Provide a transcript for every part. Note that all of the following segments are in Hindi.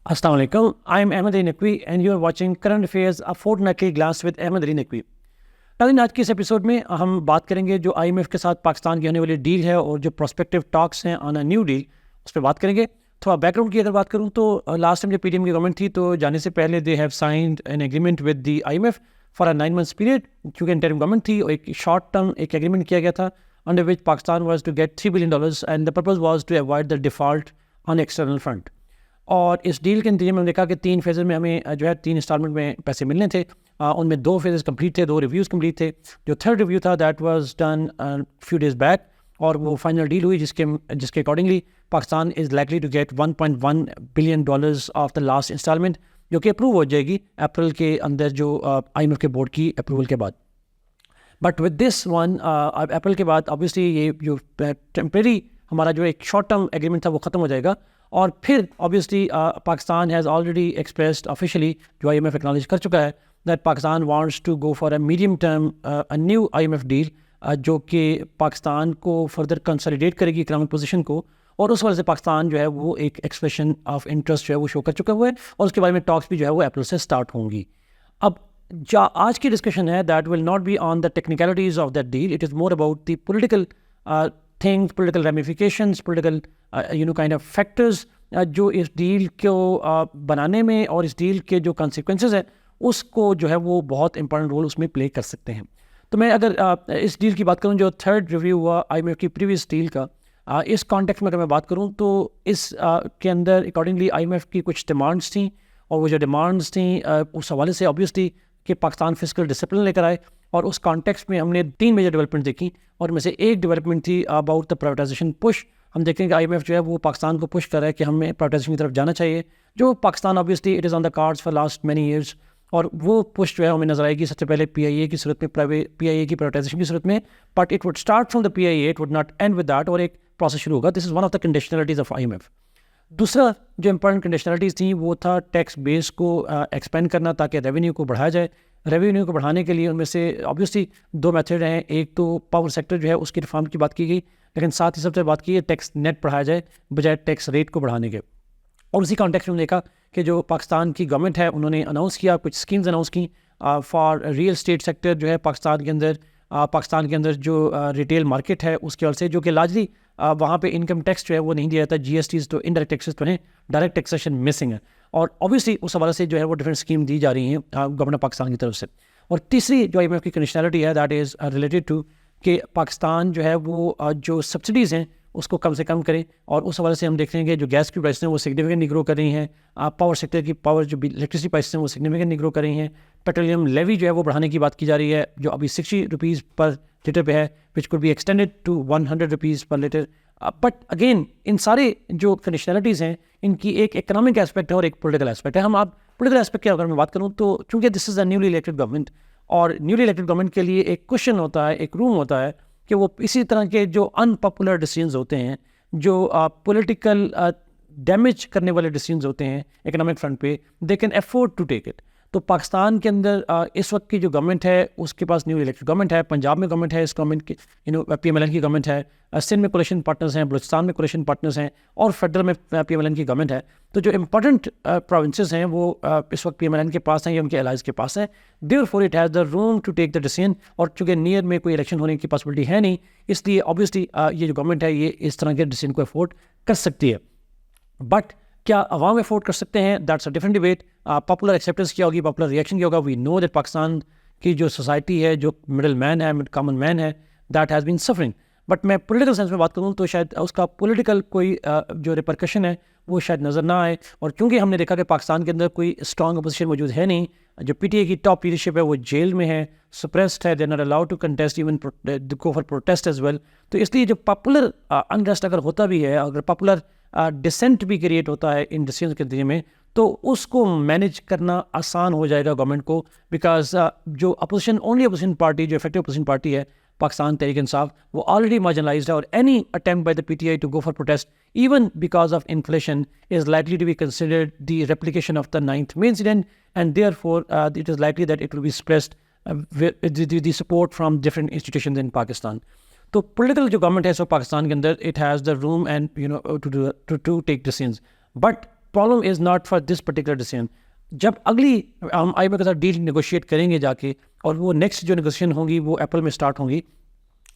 Assalamu alaikum. I am Ahmad Ali Naqvi and you are watching Current Affairs, a Fortnightly Glance with Ahmad Ali Naqvi. नाज़रीन, आज के इस एपिसोड में हम बात करेंगे जो IMF के साथ पाकिस्तान की होने वाली डील है और जो प्रोस्पेक्टिव टॉक्स हैं ऑन अ न्यू डील, उस पर बात करेंगे। थोड़ा बैकग्राउंड की अगर बात करूं तो लास्ट टाइम जब PDM की गवर्नमेंट थी तो जाने से पहले they have signed an agreement with the IMF for a 9 months period, क्योंकि इंटरिम गवर्नमेंट थी और एक शॉर्ट टर्म एक एग्रीमेंट किया गया था under which Pakistan was to get $3 billion and the purpose was to avoid the default on external front. और इस डील के नतीजे में हमने देखा कि 3 फेजेज़ में हमें जो है 3 इंस्टॉलमेंट में पैसे मिलने थे। उनमें 2 फेजेस कंप्लीट थे, 2 रिव्यूज़ कंप्लीट थे। जो थर्ड रिव्यू था that was done few days back और वो फाइनल डील हुई जिसके accordingly Pakistan is likely to get $1.1 billion of the last instalment, जो कि अप्रूव हो जाएगी अप्रैल के अंदर जो IMF के बोर्ड की अप्रूवल के बाद। But with this one April के बाद ऑब्वियसली ये जो टेम्परेरी हमारा जो एक शॉर्ट टर्म एग्रीमेंट था वो ख़त्म हो जाएगा और फिर obviously Pakistan has already expressed officially, जो IMF एक्नॉलेज कर चुका है, that Pakistan wants to go for a medium term a new IMF deal जो कि पाकिस्तान को फर्दर कंसोलिडेट करेगी इकनॉमिक पोजीशन को। और उस वजह से पाकिस्तान जो है वो एक एक्सप्रेशन ऑफ इंटरेस्ट जो है वो शो कर चुका हुआ है और उसके बारे में टॉक्स भी जो है वो अप्रैल से स्टार्ट होंगी। अब आज की डिस्कशन है that will not be on the technicalities of that deal, it is more about the political things, political ramifications, political kind of factors जो इस डील को बनाने में और इस डील के जो कॉन्सिक्वेंसेस है उसको जो है वो बहुत इंपॉर्टेंट रोल उसमें प्ले कर सकते हैं। तो मैं अगर इस डील की बात करूं जो थर्ड रिव्यू हुआ IMF की प्रीवियस डील का, इस कॉन्टेक्स्ट में अगर मैं बात करूं तो इस के अंदर अकॉर्डिंगली IMF की कुछ डिमांड्स थी और वो जो डिमांड्स थी उस हवाले से ऑब्वियसली कि पाकिस्तान फिस्कल डिसिप्लिन लेकर आए और उस कॉन्टेक्स्ट में हमने 3 मेजर डेवलपमेंट देखी और में से एक डेवलपमेंट थी अबाउट द प्राइवेटाइजेशन पुश। हम देखें कि IMF जो है वो पाकिस्तान को पुश कर रहा है कि हमें प्राइवेटाइजेशन की तरफ जाना चाहिए, जो Pakistan obviously it is on the cards for last many years. और वो पुश जो है हमें नजर आएगी सबसे पहले PIA की सूरत में, PIA की प्राइवेटाइजेशन की सूरत में, but it would start from the PIA, it would not end with that, और एक प्रोसेस शुरू होगा। This is one of the conditionalities of IMF। दूसरा जो इंपॉर्टेंट कंडीशनलिटीज़ थी वो था टैक्स बेस को एक्सपेंड करना ताकि रेवेन्यू को बढ़ाया जाए। रेवेन्यू को बढ़ाने के लिए उनमें से ऑब्वियसली 2 मेथड हैं, एक तो पावर सेक्टर जो है उसकी रिफॉर्म की बात की गई, लेकिन साथ ही सबसे बात की है टैक्स नेट बढ़ाया जाए बजाय टैक्स रेट को बढ़ाने के। और उसी कॉन्टेक्स्ट में देखा कि जो पाकिस्तान की गवर्नमेंट है उन्होंने अनाउंस किया, कुछ स्कीम्स अनाउंस की फॉर रियल स्टेट सेक्टर जो है पाकिस्तान के अंदर जो रिटेल मार्केट है उसके और से, जो कि लार्जली वहाँ पे इनकम टैक्स जो है वो नहीं दिया जाता, GSTs तो इनडायरेक्ट टैक्सेस तो हैं, डायरेक्ट टैक्सेशन मिसिंग है। और ऑब्वियसली उस हवाले से जो है वो डिफरेंट स्कीम दी जा रही हैं गवर्नमेंट पाकिस्तान की तरफ से। और तीसरी जो IMF की कंडीशनलिटी है दैट इज़ रिलेटेड टू कि पाकिस्तान जो है वो जो सब्सिडीज़ हैं उसको कम से कम करें। और उस हवाले से हम देख रहे हैं कि जो गैस की प्राइस हैं वो सिग्निफिकेंटली ग्रो कर रही हैं, पावर सेक्टर की जो इलेक्ट्रिसिटी प्राइस हैं वो सिग्निफिकेंटली ग्रो कर रही हैं। पेट्रोलियम लेवी जो है वो बढ़ाने की बात की जा रही है, जो अभी ₹60 पर लीटर पे है, which could be extended to ₹100 per litre. But again in सारे जो कंडीशनलिटीज़ हैं इनकी एक इकनॉमिक एस्पेक्ट है और एक पोलिटिकल एस्पेक्ट है। हम आप पोलिटिकल एस्पेक्ट की अगर मैं बात करूँ तो चूँकि this is a newly elected government और न्यूली इलेक्टेड गवर्नमेंट के लिए एक क्वेश्चन होता है, एक रूम होता है कि वो इसी तरह के जो अनपॉपुलर डिसीजंस होते हैं, जो पॉलिटिकल डैमेज करने वाले डिसीजंस होते हैं इकोनॉमिक फ्रंट पे, they can afford to take it. तो पाकिस्तान के अंदर इस वक्त की जो गवर्नमेंट है उसके पास न्यू इलेक्टेड गवर्नमेंट है, पंजाब में गवर्नमेंट है, इस गवर्नमेंट की PMLN की गवर्नमेंट है, सिंध में कोalition पार्टनर्स हैं, बलूचिस्तान में कोalition पार्टनर्स हैं और फेडरल में PMLN की गवर्नमेंट है। तो जो इंपॉर्टेंट प्रोविंसेस हैं वो इस वक्त PMLN के पास हैं या उनके एलाइज के पास हैं, therefore it has the room to take the decision. और चूँकि नियर में कोई इलेक्शन होने की पॉसिबिलिटी है नहीं, इसलिए ऑब्वियसली ये जो गवर्नमेंट है ये इस तरह के डिसीजन को अफोर्ड कर सकती है। बट क्या अवाम अफोर्ड कर सकते हैं, that's a different debate. Popular acceptance क्या होगी, पॉपुलर रिएक्शन क्या होगा। वी नो दैट पाकिस्तान की जो सोसाइटी है, जो मिडिल मैन है, कॉमन मैन है, that has been suffering. But मैं पॉलिटिकल सेंस में बात करूँ तो शायद उसका पॉलिटिकल कोई जो रिपरकशन है वो शायद नज़र ना आए। और क्योंकि हमने देखा कि पाकिस्तान के अंदर कोई स्ट्रॉन्ग अपोजिशन मौजूद है नहीं, जो PTA की टॉप लीडरशिप है वो जेल में है, सप्रेस्ड है, they are not allowed to contest, even go for protest as well. तो इसलिए जो पॉपुलर अनरेस्ट अगर होता भी है, अगर पॉपुलर डिसेंट भी क्रिएट होता है इन डिसीजन के नतीजे में, तो उसको मैनेज करना आसान हो जाएगा गवर्नमेंट को, बिकॉज जो अपोजिशन ओनली अपोजिशन पार्टी, जो इफेक्टिव अपोजिशन पार्टी है पाकिस्तान तहरीक इंसाफ, वो ऑलरेडी मार्जिनलाइज्ड है और any attempt by the PTA to go for protest even because of inflation is likely to be considered the replication of the 9th May incident and therefore it is likely that it will be suppressed the support from different institutions in Pakistan. तो पॉलिटिकल जो गवर्नमेंट है सो पाकिस्तान के अंदर it has the room and to take decisions. But problem is not for this particular decision. जब अगली हम IMF के साथ डील नेगोशिएट करेंगे जाके, और वो नेक्स्ट जो नेगोशिएशन होंगी वो अप्रैल में स्टार्ट होंगी,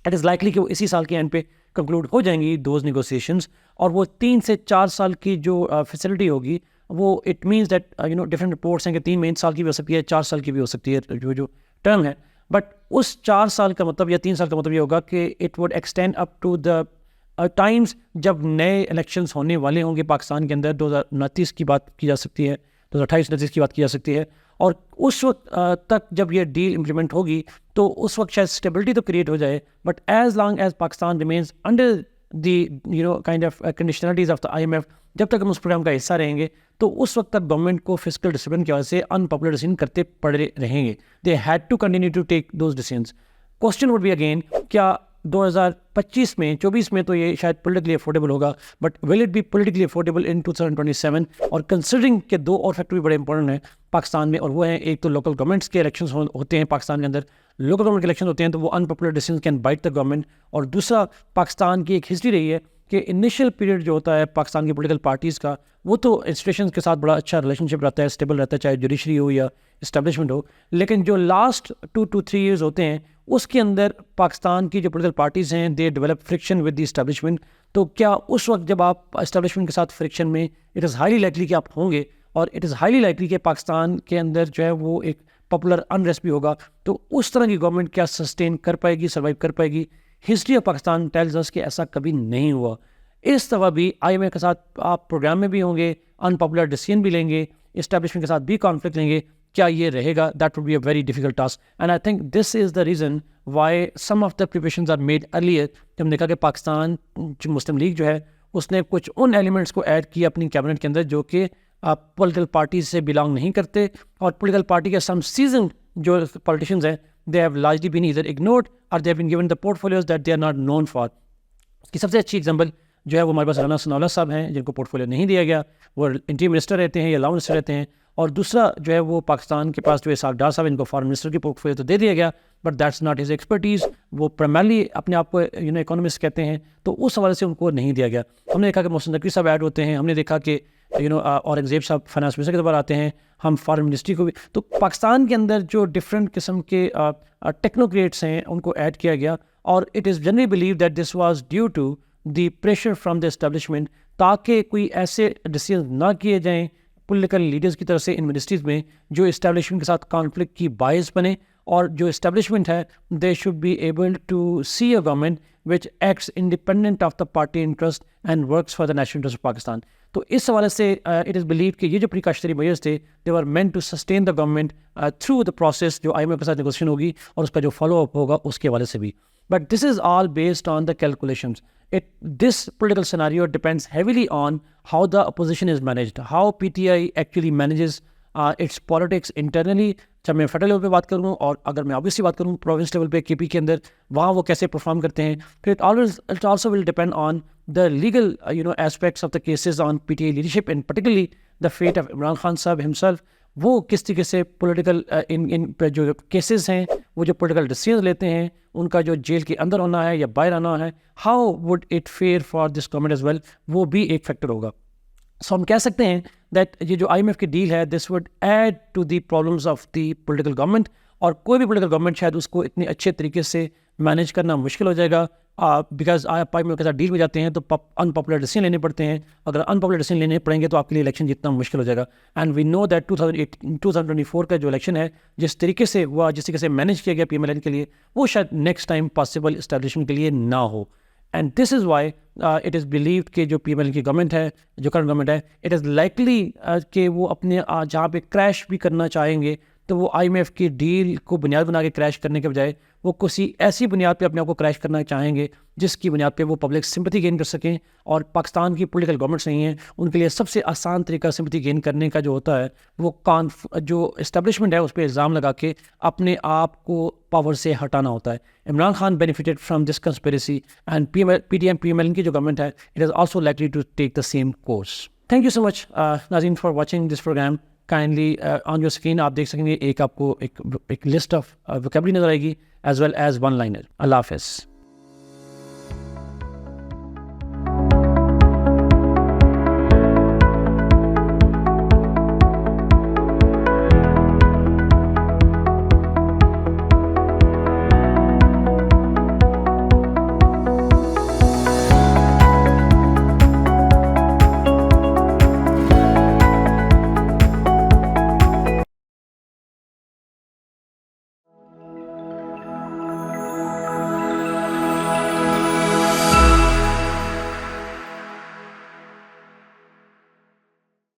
इट इज़ लाइकली कि वो इसी साल के एंड पे कंक्लूड हो जाएंगी दोज नेगोशिएशंस। और वो 3 से 4 साल की जो फैसिलिटी होगी, वो it means that different reports हैं कि 3 साल की भी हो सकती है, 4 साल की भी हो सकती है जो टर्म है। बट उस 4 साल का मतलब या 3 साल का मतलब ये होगा कि it would extend up to the times जब नए इलेक्शंस होने वाले होंगे पाकिस्तान के अंदर। 2029 की बात की जा सकती है, 2028-29 की बात की जा सकती है। और उस वक्त तक जब ये डील इम्प्लीमेंट होगी तो उस वक्त शायद स्टेबिलिटी तो क्रिएट हो जाए, but as long as Pakistan remains under the kind of conditionalities of the IMF, जब तक हम उस प्रोग्राम का हिस्सा रहेंगे तो उस वक्त तक गवर्नमेंट को फिस्कल डिसिप्लिन की वजह से अनपॉपुलर डिसीजन करते पड़े रहेंगे। They had to continue to take those decisions. Question would be again, क्या 2025 में 24 में तो ये शायद पॉलिटिकली अफोर्डेबल होगा, but will it be politically affordable in 2027? और कंसिडरिंग के 2 और फैक्टर भी बड़े इंपॉर्टेंट हैं पाकिस्तान में, और वो हैं एक तो लोकल गवर्नमेंट्स के इलेक्शंस होते हैं पाकिस्तान के अंदर। लोकल गवर्नमेंट के इलेक्शन होते हैं तो वो unpopular decision can bite the government. और दूसरा, पाकिस्तान की एक हिस्ट्री रही है कि इनिशियल पीरियड जो होता है पाकिस्तान की पॉलिटिकल पार्टीज़ का, वो तो इंस्टीट्यूशंस के साथ बड़ा अच्छा रिलेशनशिप रहता है, स्टेबल रहता है, चाहे जुडिशरी हो या इस्टेब्लिशमेंट हो। लेकिन जो लास्ट 2 to 3 ईयर्स होते हैं उसके अंदर पाकिस्तान की जो पॉलिटिकल पार्टीज़ हैं they develop friction with the establishment. तो क्या उस वक्त जब आप इस्टेब्लिशमेंट के साथ फ्रिक्शन में, इट इज़ हाईली लाइकली कि आप होंगे, और इट इज़ हाईली लाइकली कि पाकिस्तान के अंदर जो है वो एक पॉपुलर अनरेस्ट भी होगा, तो उस तरह की गवर्नमेंट क्या सस्टेन कर पाएगी, सर्वाइव कर पाएगी? History of Pakistan tells us कि ऐसा कभी नहीं हुआ। इस दफ़ा भी IMF के साथ आप प्रोग्राम में भी होंगे, अनपॉपुलर डिसीजन भी लेंगे, इस्टेब्लिशमेंट के साथ भी कॉन्फ्लिक्ट लेंगे, क्या ये रहेगा? That would be a very difficult task. And I think this is the reason why some of the preparations are made earlier. जब देखा कि पाकिस्तान मुस्लिम लीग जो है उसने कुछ उन एलिमेंट्स को ऐड किया अपनी कैबिनेट के अंदर जो कि पॉलिटिकल पार्टी से बिलोंग नहीं करते, और पॉलिटिकल पार्टी के सम सीजन जो पॉलिटिशियंस हैं they have largely been either ignored or they have been given the portfolios that they are not known for. की सबसे अच्छी एग्जाम्पल जो है वो हमारे पास राना सनाउल्लाह साहब हैं, जिनको पोर्टफोलियो नहीं दिया गया, वो इंटीरियर मिनिस्टर रहते हैं या लॉ मिनिस्टर रहते हैं। और दूसरा जो है वो पाकिस्तान के पास जो है इसाक डार साहब, इनको फॉरेन मिनिस्टर की पोर्टफोलियो तो दे दिया गया, but that's not his expertise. वो प्राइमरली अपने आप को इकोनॉमिस्ट कहते हैं, तो उस हवाले से उनको नहीं दिया गया। हमने देखा कि मोहसिन नकवी साहब ऐड होते हैं, हमने देखा कि औरंगजेब साहब फाइनेंस मिनिस्टर के तौर आते हैं, हम फॉरेन मिनिस्ट्री को भी। तो पाकिस्तान के अंदर जो डिफरेंट किस्म के टेक्नोक्रेट्स हैं उनको ऐड किया गया, और it is generally believe that this was due to the pressure from the establishment, ताकि कोई ऐसे डिसीजन ना किए जाएँ पॉलिटिकल लीडर्स की तरफ से इन मिनिस्ट्रीज़ में जो इस्टेब्लिशमेंट के साथ कॉन्फ्लिक्ट की बायस बने, और जो इस्टेब्लिशमेंट है they should be able to see a government which acts independent of the party interest and works for the national interest of Pakistan. तो इस हवाले से इट इज़ बिलीव कि ये जो प्रिकॉशनरी मेजर्स थे they were meant to sustain the government through the process जो IMF के साथ नेगोशिएशन होगी और उसका जो फॉलो अप होगा उसके हवाले से भी। But this is all based on the calculations. This political scenario depends heavily on how the opposition is managed, how PTI actually manages its politics internally। जब मैं फेडरल लेवल पे बात करूँ और अगर मैं ऑब्वियसली बात करूँ प्रोविंस लेवल पे KP के अंदर, वहाँ वो कैसे परफॉर्म करते हैं। फिर it also will depend on the legal aspects of the cases on PTI leadership, and particularly the fate of Imran Khan साहब himself। वो किस तरीके से पॉलिटिकल इन जो केसेस हैं, वो जो पॉलिटिकल डिसीजन लेते हैं, उनका जो जेल के अंदर होना है या बाहर आना है, how would it fair for this government as well, वो भी एक फैक्टर होगा। सो हम कह सकते हैं दैट ये जो IMF की डील है this would add to the problems of the political government, और कोई भी पॉलिटिकल गवर्नमेंट शायद उसको इतने अच्छे तरीके से मैनेज करना मुश्किल हो जाएगा, बिकॉज आप IMF के साथ डील में जाते हैं तो अनपॉपुलर डिसीजन लेने पड़ते हैं। अगर अनपॉपुलर डिसीजन लेने पड़ेंगे तो आपके लिए इलेक्शन जीतना मुश्किल हो जाएगा। एंड वी नो दैट 2024 का जो इलेक्शन है जिस तरीके से हुआ, जिस तरीके से मैनेज किया गया PMLN के लिए, वो शायद नेक्स्ट टाइम पॉसिबल इस्टेब्लिशमेंट के लिए ना हो। And this is why it is believed कि जो PMLN की गवर्नमेंट है, जो करंट गवर्नमेंट है, इट इज़ लाइकली कि वो अपने जहाँ पे क्रैश भी करना चाहेंगे तो वो IMF की डील को बुनियाद बना के क्रैश करने के बजाय वो किसी ऐसी बुनियाद पे अपने आप को क्रैश करना चाहेंगे जिसकी बुनियाद पे वो पब्लिक सिंपैथी गेन कर सकें। और पाकिस्तान की पॉलिटिकल गवर्नमेंट्स नहीं हैं, उनके लिए सबसे आसान तरीका सिंपैथी गेन करने का जो होता है वो जो इस्टेब्लिशमेंट है उस पर इल्ज़ाम लगा के अपने आप को पावर से हटाना होता है। Imran Khan benefited from this conspiracy, and PMLN की जो गवर्नमेंट है it is also likely to take the same course. Thank you so much नाज़रीन for watching this programme. Kindly on your screen आप देख सकेंगे एक आपको एक लिस्ट ऑफ वोकैबुलरी नज़र आएगी as well as one liner. अल्लाह हाफ़िज़।